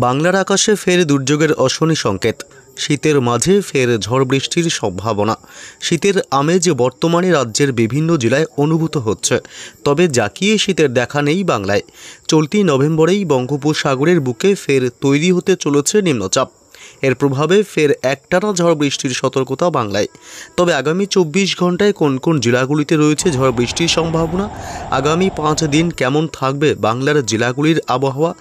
বাংলার আকাশে ফের দুর্যোগের অশনি সংকেত। শীতের মাঝে ফের ঝড় বৃষ্টির সম্ভাবনা। শীতের আমেজ বর্তমানে রাজ্যের বিভিন্ন জেলায় অনুভূত হচ্ছে, তবে জাঁকিয়ে শীতের দেখা নেই বাংলায়। চলতি নভেম্বরেই বঙ্গোপসাগরের বুকে ফের তৈরি হতে চলেছে নিম্নচাপ। এর প্রভাবে ফের একটানা ঝড় বৃষ্টির সতর্কতা বাংলায়। তবে আগামী 24 ঘন্টায় কোন কোন জেলাগুলিতে রয়েছে ঝড় বৃষ্টির সম্ভাবনা, আগামী 5 দিন কেমন থাকবে বাংলার জেলাগুলির আবহাওয়া,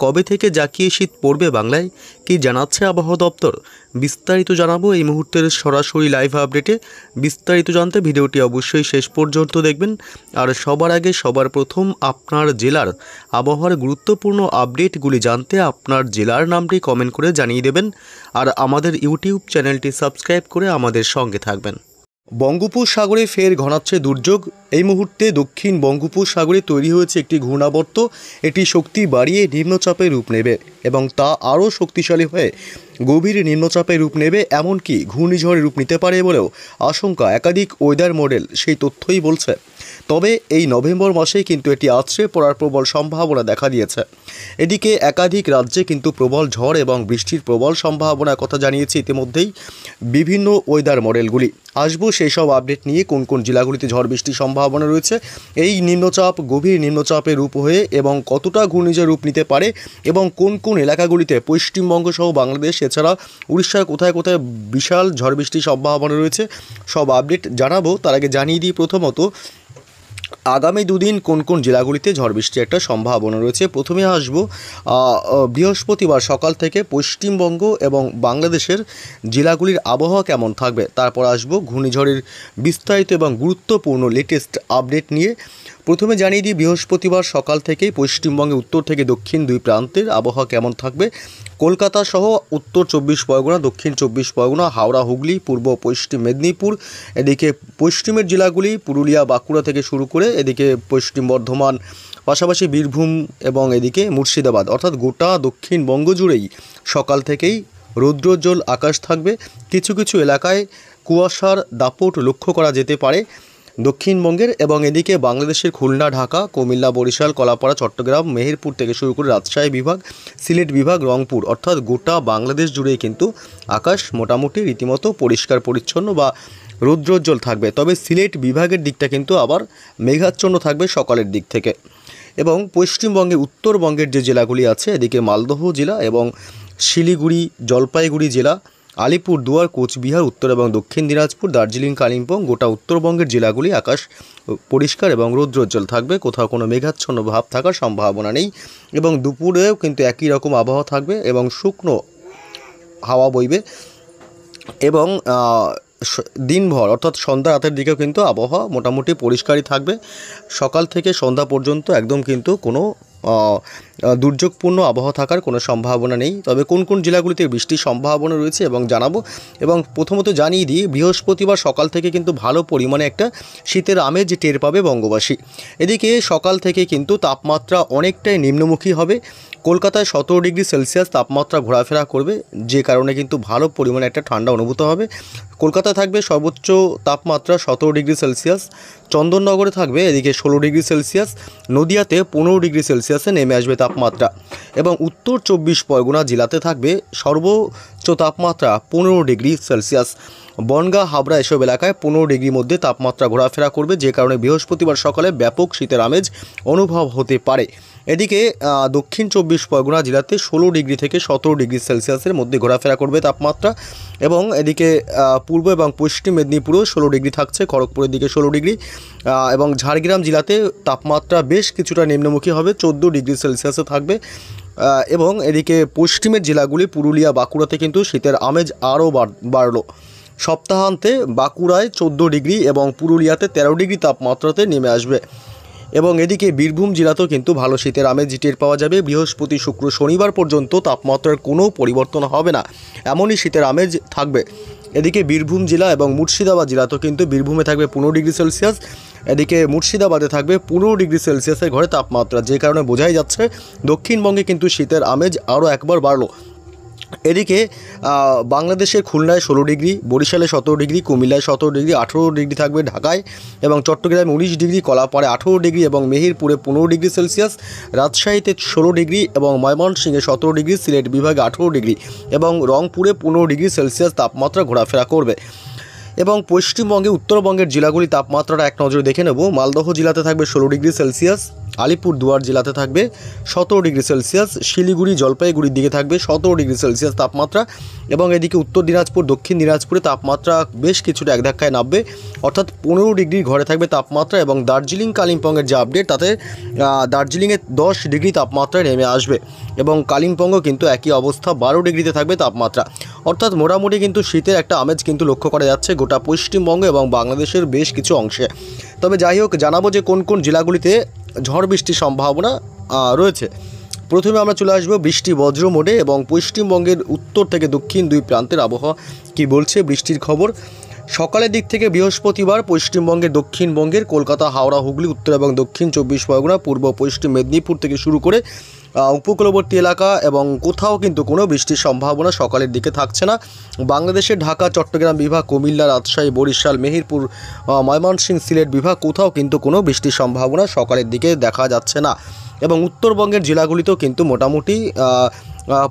কবে থেকে জাঁকিয়ে শীত পড়বে বাংলায়, কি জানাচ্ছে আবহাওয়া দপ্তর, বিস্তারিত জানাবো এই মুহূর্তের সরাসরি লাইভ আপডেটে। বিস্তারিত জানতে ভিডিওটি অবশ্যই শেষ পর্যন্ত দেখবেন। আর সবার আগে সবার প্রথম আপনার জেলার আবহাওয়ার গুরুত্বপূর্ণ আপডেটগুলি জানতে আপনার জেলার নামটি কমেন্ট করে জানিয়ে দেবেন। আর আমাদের ইউটিউব চ্যানেলটি সাবস্ক্রাইব করে আমাদের সঙ্গে থাকবেন। বঙ্গোপসাগরে ফের ঘনাচ্ছে দুর্যোগ। এই মুহূর্তে দক্ষিণ বঙ্গোপসাগরে তৈরি হয়েছে একটি ঘূর্ণাবর্ত। এটি শক্তি বাড়িয়ে নিম্নচাপে রূপ নেবে এবং তা আরও শক্তিশালী হয়ে গভীর নিম্নচাপে রূপ নেবে, এমনকি ঘূর্ণিঝড়ে রূপ নিতে পারে বলেও আশঙ্কা একাধিক ওয়েদার মডেল সেই তথ্যই বলছে। তবে এই নভেম্বর মাসেই কিন্তু এটি আছড়ে পড়ার প্রবল সম্ভাবনা দেখা দিয়েছে। এদিকে একাধিক রাজ্যে কিন্তু প্রবল ঝড় এবং বৃষ্টির প্রবল সম্ভাবনার কথা জানিয়েছে ইতিমধ্যেই বিভিন্ন ওয়েদার মডেলগুলি। আসবো সেই সব আপডেট নিয়ে কোন কোন জেলাগুলিতে ঝড় বৃষ্টির সম্ভাবনা রয়েছে, এই নিম্নচাপ গভীর নিম্নচাপে রূপ হয়ে এবং কতটা ঘূর্ণিঝড় রূপ নিতে পারে, এবং কোন কোন এলাকাগুলিতে পশ্চিমবঙ্গ সহ বাংলাদেশ এছাড়া উড়িষ্যার কোথায় কোথায় বিশাল ঝড় বৃষ্টির সম্ভাবনা রয়েছে, সব আপডেট জানাবো। তার আগে জানিয়ে দিই প্রথমত আগামী দুদিন কোন কোন জেলাগুলিতে ঝড় বৃষ্টির একটা সম্ভাবনা রয়েছে। প্রথমে আসবো বৃহস্পতিবার সকাল থেকে পশ্চিমবঙ্গ এবং বাংলাদেশের জেলাগুলির আবহাওয়া কেমন থাকবে। তারপর আসবো ঘূর্ণিঝড়ের বিস্তারিত এবং গুরুত্বপূর্ণ লেটেস্ট আপডেট নিয়ে। প্রথমে জানিয়ে দিই বৃহস্পতিবার সকাল থেকেই পশ্চিমবঙ্গে উত্তর থেকে দক্ষিণ দুই প্রান্তের আবহাওয়া কেমন থাকবে। কলকাতা সহ উত্তর 24 পরগনা, দক্ষিণ 24 পরগনা, হাওড়া, হুগলি, পূর্ব পশ্চিম মেদিনীপুর, এদিকে পশ্চিমের জেলাগুলি পুরুলিয়া, বাঁকুড়া থেকে শুরু করে এদিকে পশ্চিম বর্ধমান, পাশাপাশি বীরভূম এবং এদিকে মুর্শিদাবাদ, অর্থাৎ গোটা দক্ষিণবঙ্গ জুড়েই সকাল থেকেই রৌদ্রোজ্জ্বল আকাশ থাকবে। কিছু কিছু এলাকায় কুয়াশার দাপট লক্ষ্য করা যেতে পারে দক্ষিণবঙ্গের, এবং এদিকে বাংলাদেশের খুলনা, ঢাকা, কুমিল্লা, বরিশাল, কলাপাড়া, চট্টগ্রাম, মেহেরপুর থেকে শুরু করে রাজশাহী বিভাগ, সিলেট বিভাগ, রংপুর, অর্থাৎ গোটা বাংলাদেশ জুড়েই কিন্তু আকাশ মোটামুটি রীতিমতো পরিষ্কার পরিচ্ছন্ন বা রৌদ্রোজ্জ্বল থাকবে। তবে সিলেট বিভাগের দিকটা কিন্তু আবার মেঘাচ্ছন্ন থাকবে সকালের দিক থেকে। এবং পশ্চিমবঙ্গের উত্তরবঙ্গের যে জেলাগুলি আছে, এদিকে মালদহ জেলা এবং শিলিগুড়ি, জলপাইগুড়ি জেলা, আলিপুরদুয়ার, কোচবিহার, উত্তর এবং দক্ষিণ দিনাজপুর, দার্জিলিং, কালিম্পং, গোটা উত্তরবঙ্গের জেলাগুলি আকাশ পরিষ্কার এবং রৌদ্রোজ্জ্বল থাকবে, কোথাও কোনো মেঘাচ্ছন্ন ভাব থাকার সম্ভাবনা নেই। এবং দুপুরেও কিন্তু একই রকম আবহাওয়া থাকবে এবং শুকনো হাওয়া বইবে, এবং দিনভর অর্থাৎ সন্ধ্যা রাতের দিকেও কিন্তু আবহাওয়া মোটামুটি পরিষ্কারই থাকবে। সকাল থেকে সন্ধ্যা পর্যন্ত একদম কিন্তু কোনো দুর্যোগপূর্ণ আবহাওয়া থাকার কোনো সম্ভাবনা নেই। তবে কোন কোন জেলাগুলিতে বৃষ্টির সম্ভাবনা রয়েছে এবং জানাবো। এবং প্রথমত জানিয়ে দিই বৃহস্পতিবার সকাল থেকে কিন্তু ভালো পরিমাণে একটা শীতের আমেজ টের পাবে বঙ্গবাসী। এদিকে সকাল থেকে কিন্তু তাপমাত্রা অনেকটাই নিম্নমুখী হবে। কলকাতায় 17 ডিগ্রি সেলসিয়াস তাপমাত্রা ঘোরাফেরা করবে, যে কারণে কিন্তু ভালো পরিমাণে একটা ঠান্ডা অনুভূত হবে। কলকাতায় থাকবে সর্বোচ্চ তাপমাত্রা 17 ডিগ্রি সেলসিয়াস, চন্দননগরে থাকবে এদিকে 16 ডিগ্রি সেলসিয়াস, নদিয়াতে 15 ডিগ্রি সেলসিয়াসে নেমে আসবে তাপমাত্রা, এবং উত্তর 24 পরগনা জেলাতে থাকবে সর্বোচ্চ তাপমাত্রা 15 ডিগ্রি সেলসিয়াস। বনগাঁ, হাবড়া এসব এলাকায় 15 ডিগ্রির মধ্যে তাপমাত্রা ঘোরাফেরা করবে, যে কারণে বৃহস্পতিবার সকালে ব্যাপক শীতের আমেজ অনুভব হতে পারে। এদিকে দক্ষিণ 24 পরগনা জেলাতে 16 ডিগ্রি থেকে 17 ডিগ্রি সেলসিয়াসের মধ্যে ঘোরাফেরা করবে তাপমাত্রা, এবং এদিকে পূর্ব এবং পশ্চিম মেদিনীপুরেও 16 ডিগ্রি থাকছে, খড়গপুরের দিকে 16 ডিগ্রি, এবং ঝাড়গ্রাম জেলাতে তাপমাত্রা বেশ কিছুটা নিম্নমুখী হবে, 14 ডিগ্রি সেলসিয়াসে থাকবে। এবং এদিকে পশ্চিমের জেলাগুলি পুরুলিয়া, বাঁকুড়াতে কিন্তু শীতের আমেজ আরও বাড়লো। সপ্তাহান্তে বাঁকুড়ায় 14 ডিগ্রি এবং পুরুলিয়াতে 13 ডিগ্রি তাপমাত্রাতে নেমে আসবে। এবং এদিকে বীরভূম জেলাতেও কিন্তু ভালো শীতের আমেজ টের পাওয়া যাবে। বৃহস্পতি, শুক্র, শনিবার পর্যন্ত তাপমাত্রার কোনো পরিবর্তন হবে না, এমনই শীতের আমেজ থাকবে। এদিকে বীরভূম জেলা এবং মুর্শিদাবাদ জেলাতেও কিন্তু বীরভূমে থাকবে 15 ডিগ্রি সেলসিয়াস, এদিকে মুর্শিদাবাদে থাকবে 15 ডিগ্রি সেলসিয়াসের ঘরে তাপমাত্রা, যে কারণে বোঝাই যাচ্ছে দক্ষিণবঙ্গে কিন্তু শীতের আমেজ আরও একবার বাড়লো। এদিকে বাংলাদেশের খুলনায় 16 ডিগ্রি, বরিশালে 17 ডিগ্রি, কুমিল্লায় 17 ডিগ্রি, 18 ডিগ্রি থাকবে ঢাকায়, এবং চট্টগ্রামে 19 ডিগ্রি, কলাপাড়ে 18 ডিগ্রি এবং মেহেরপুরে 15 ডিগ্রি সেলসিয়াস, রাজশাহীতে 16 ডিগ্রি এবং ময়মনসিংহে 17 ডিগ্রি, সিলেট বিভাগে 18 ডিগ্রি এবং রংপুরে 15 ডিগ্রি সেলসিয়াস তাপমাত্রা ঘোরাফেরা করবে। এবং পশ্চিমবঙ্গে উত্তরবঙ্গের জেলাগুলি তাপমাত্রাটা এক নজরে দেখে নেব। মালদহ জেলাতে থাকবে 16 ডিগ্রি সেলসিয়াস, আলিপুরদুয়ার জেলাতে থাকবে 17 ডিগ্রি সেলসিয়াস, শিলিগুড়ি জলপাইগুড়ির দিকে থাকবে 17 ডিগ্রি সেলসিয়াস তাপমাত্রা, এবং এদিকে উত্তর দিনাজপুর দক্ষিণ দিনাজপুরে তাপমাত্রা বেশ কিছুটা এক ধাক্কায় নামবে, অর্থাৎ 15 ডিগ্রি ঘরে থাকবে তাপমাত্রা। এবং দার্জিলিং কালিম্পংয়ের যে আপডেট তাতে দার্জিলিংয়ে 10 ডিগ্রি তাপমাত্রায় নেমে আসবে, এবং কালিম্পংও কিন্তু একই অবস্থা 12 ডিগ্রিতে থাকবে তাপমাত্রা। অর্থাৎ মোটামুটি কিন্তু শীতের একটা আমেজ কিন্তু লক্ষ্য করা যাচ্ছে গোটা পশ্চিমবঙ্গ এবং বাংলাদেশের বেশ কিছু অংশে। তবে যাই হোক, জানাবো যে কোন কোন জেলাগুলিতে ঝড় বৃষ্টির সম্ভাবনা রয়েছে। প্রথমে আমরা চলে আসবো বৃষ্টি বজ্র মোডে, এবং পশ্চিমবঙ্গের উত্তর থেকে দক্ষিণ দুই প্রান্তের আবহাওয়া কী বলছে বৃষ্টির খবর। সকালের দিক থেকে বৃহস্পতিবার পশ্চিমবঙ্গের দক্ষিণবঙ্গের কলকাতা, হাওড়া, হুগলি, উত্তর এবং দক্ষিণ 24 পরগনা, পূর্ব পশ্চিম মেদিনীপুর থেকে শুরু করে উপকূলবর্তী এলাকা এবং কোথাও কিন্তু কোনো বৃষ্টির সম্ভাবনা সকালের দিকে থাকছে না। বাংলাদেশের ঢাকা, চট্টগ্রাম বিভাগ, কুমিল্লা, রাজশাহী, বরিশাল, মেহেরপুর, ময়মনসিংহ, সিলেট বিভাগ কোথাও কিন্তু কোনো বৃষ্টির সম্ভাবনা সকালের দিকে দেখা যাচ্ছে না। এবং উত্তরবঙ্গের জেলাগুলিতেও কিন্তু মোটামুটি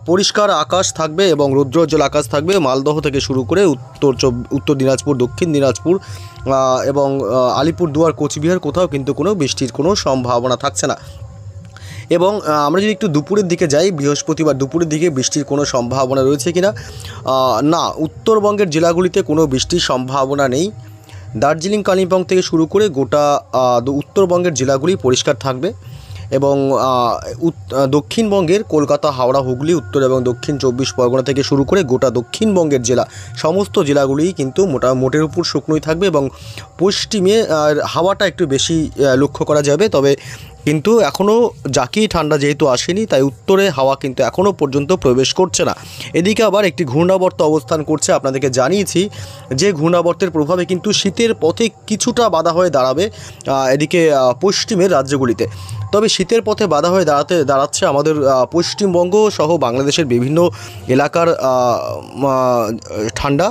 পরিষ্কার আকাশ থাকবে এবং রৌদ্রোজ্জ্বল আকাশ থাকবে। মালদহ থেকে শুরু করে উত্তর দিনাজপুর, দক্ষিণ দিনাজপুর এবং আলিপুরদুয়ার, কোচবিহার কোথাও কিন্তু কোনো বৃষ্টির কোনো সম্ভাবনা থাকছে না। এবং আমরা যদি একটু দুপুরের দিকে যাই, বৃহস্পতিবার দুপুরের দিকে বৃষ্টির কোনো সম্ভাবনা রয়েছে কিনা, না, উত্তরবঙ্গের জেলাগুলিতে কোনো বৃষ্টির সম্ভাবনা নেই। দার্জিলিং কালিম্পং থেকে শুরু করে গোটা উত্তরবঙ্গের জেলাগুলি পরিষ্কার থাকবে, এবং দক্ষিণবঙ্গের কলকাতা, হাওড়া, হুগলি, উত্তর এবং দক্ষিণ 24 পরগনা থেকে শুরু করে গোটা দক্ষিণবঙ্গের জেলা সমস্ত জেলাগুলিই কিন্তু মোটের উপর শুকনোই থাকবে, এবং পশ্চিমে হাওয়াটা একটু বেশি লক্ষ্য করা যাবে। তবে কিন্তু এখনও জাকি ঠান্ডা যেহেতু আসেনি, তাই উত্তরে হাওয়া কিন্তু এখনও পর্যন্ত প্রবেশ করছে না। এদিকে আবার একটি ঘূর্ণাবর্ত অবস্থান করছে, আপনাদেরকে জানিয়েছি যে ঘূর্ণাবর্তের প্রভাবে কিন্তু শীতের পথে কিছুটা বাধা হয়ে দাঁড়াবে এদিকে পশ্চিমের রাজ্যগুলিতে। তবে শীতের পথে বাধা হয়ে দাঁড়াচ্ছে আমাদের পশ্চিমবঙ্গ সহ বাংলাদেশের বিভিন্ন এলাকার ঠান্ডা,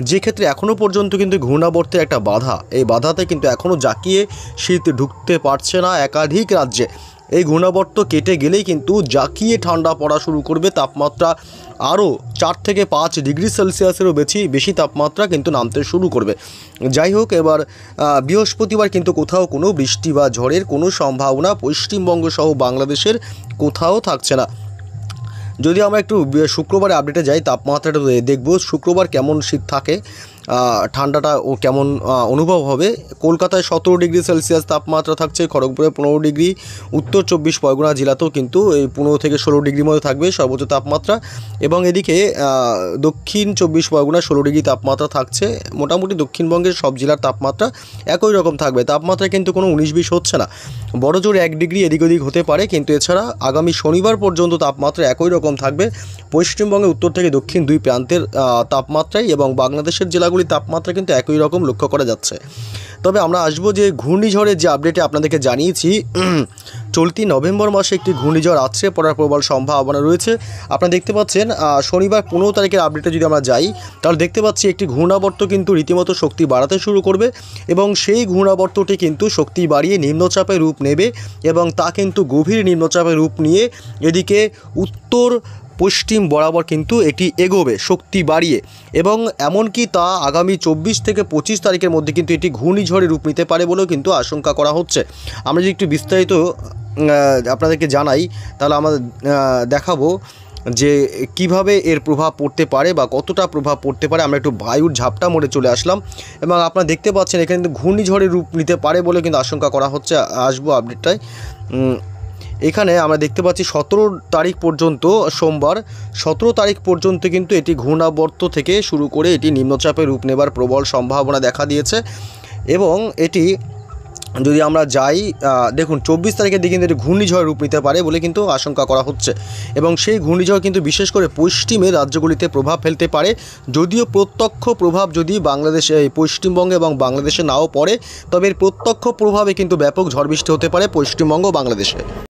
যে ক্ষেত্রে এখনও পর্যন্ত কিন্তু ঘূর্ণাবর্তের একটা বাধা, এই বাধাতে কিন্তু এখনও জাকিয়ে শীত ঢুকতে পারছে না একাধিক রাজ্যে। এই ঘূর্ণাবর্ত কেটে গেলেই কিন্তু জাকিয়ে ঠান্ডা পড়া শুরু করবে, তাপমাত্রা আরও 4 থেকে 5 ডিগ্রি সেলসিয়াসেরও বেশি তাপমাত্রা কিন্তু নামতে শুরু করবে। যাই হোক, এবার বৃহস্পতিবার কিন্তু কোথাও কোনো বৃষ্টি বা ঝড়ের কোনো সম্ভাবনা পশ্চিমবঙ্গ সহ বাংলাদেশের কোথাও থাকছে না। যদি আমরা একটু শুক্রবারে আপডেটে যাই, তাপমাত্রাটা দেখব শুক্রবার কেমন শীত থাকে, ঠান্ডাটা ও কেমন অনুভব হবে। কলকাতায় 17 ডিগ্রি সেলসিয়াস তাপমাত্রা থাকছে, খড়গপুরে 15 ডিগ্রি, উত্তর 24 পরগনা জেলাতেও কিন্তু এই 15 থেকে 16 ডিগ্রির মধ্যে থাকবে সর্বোচ্চ তাপমাত্রা, এবং এদিকে দক্ষিণ 24 পরগনা 16 ডিগ্রি তাপমাত্রা থাকছে। মোটামুটি দক্ষিণবঙ্গের সব জেলার তাপমাত্রা একই রকম থাকবে, তাপমাত্রা কিন্তু কোনো 19-20 হচ্ছে না, বড় জোর 1 ডিগ্রি এদিক ওদিক হতে পারে, কিন্তু এছাড়া আগামী শনিবার পর্যন্ত তাপমাত্রা একই রকম থাকবে পশ্চিমবঙ্গের উত্তর থেকে দক্ষিণ দুই প্রান্তের তাপমাত্রায়, এবং বাংলাদেশের জেলাগুলি তাপমাত্রা কিন্তু একই রকম লক্ষ্য করা যাচ্ছে। তবে আমরা আসবো যে ঘূর্ণিঝড়ের যে আপডেটে আপনাদেরকে জানিয়েছি, চলতি নভেম্বর মাসে একটি ঘূর্ণিঝড় আছড়ে পড়ার প্রবল সম্ভাবনা রয়েছে। আপনারা দেখতে পাচ্ছেন শনিবার 15 তারিখের আপডেটে যদি আমরা যাই, তাহলে দেখতে পাচ্ছি একটি ঘূর্ণাবর্ত কিন্তু রীতিমতো শক্তি বাড়াতে শুরু করবে, এবং সেই ঘূর্ণাবর্তটি কিন্তু শক্তি বাড়িয়ে নিম্নচাপে রূপ নেবে, এবং তা কিন্তু গভীর নিম্নচাপে রূপ নিয়ে এদিকে উত্তর পশ্চিম বরাবর কিন্তু এটি এগোবে শক্তি বাড়িয়ে, এবং এমনকি তা আগামী 24 থেকে 25 তারিখের মধ্যে কিন্তু এটি ঘূর্ণিঝড়ে রূপ নিতে পারে বলেও কিন্তু আশঙ্কা করা হচ্ছে। আমরা যদি একটু বিস্তারিত আপনাদেরকে জানাই, তাহলে আমরা দেখাবো যে কিভাবে এর প্রভাব পড়তে পারে বা কতটা প্রভাব পড়তে পারে। আমরা একটু বায়ুর ঝাপটা মোড়ে চলে আসলাম, এবং আপনারা দেখতে পাচ্ছেন এখানে কিন্তু ঘূর্ণিঝড়ের রূপ নিতে পারে বলে কিন্তু আশঙ্কা করা হচ্ছে। আসবো আপডেটটায়। এখানে আমরা দেখতে পাচ্ছি 17 তারিখ পর্যন্ত, সোমবার 17 তারিখ পর্যন্ত কিন্তু এটি ঘূর্ণাবর্ত থেকে শুরু করে এটি নিম্নচাপে রূপ নেবার প্রবল সম্ভাবনা দেখা দিয়েছে, এবং এটি যদি আমরা যাই, দেখুন 24 তারিখের দিকে কিন্তু এটি ঘূর্ণিঝড় রূপ নিতে পারে বলে কিন্তু আশঙ্কা করা হচ্ছে, এবং সেই ঘূর্ণিঝড় কিন্তু বিশেষ করে পশ্চিমের রাজ্যগুলিতে প্রভাব ফেলতে পারে। যদিও প্রত্যক্ষ প্রভাব যদি বাংলাদেশে, পশ্চিমবঙ্গে এবং বাংলাদেশে নাও পড়ে, তবে এর প্রত্যক্ষ প্রভাবে কিন্তু ব্যাপক ঝড় বৃষ্টি হতে পারে পশ্চিমবঙ্গ ও বাংলাদেশে।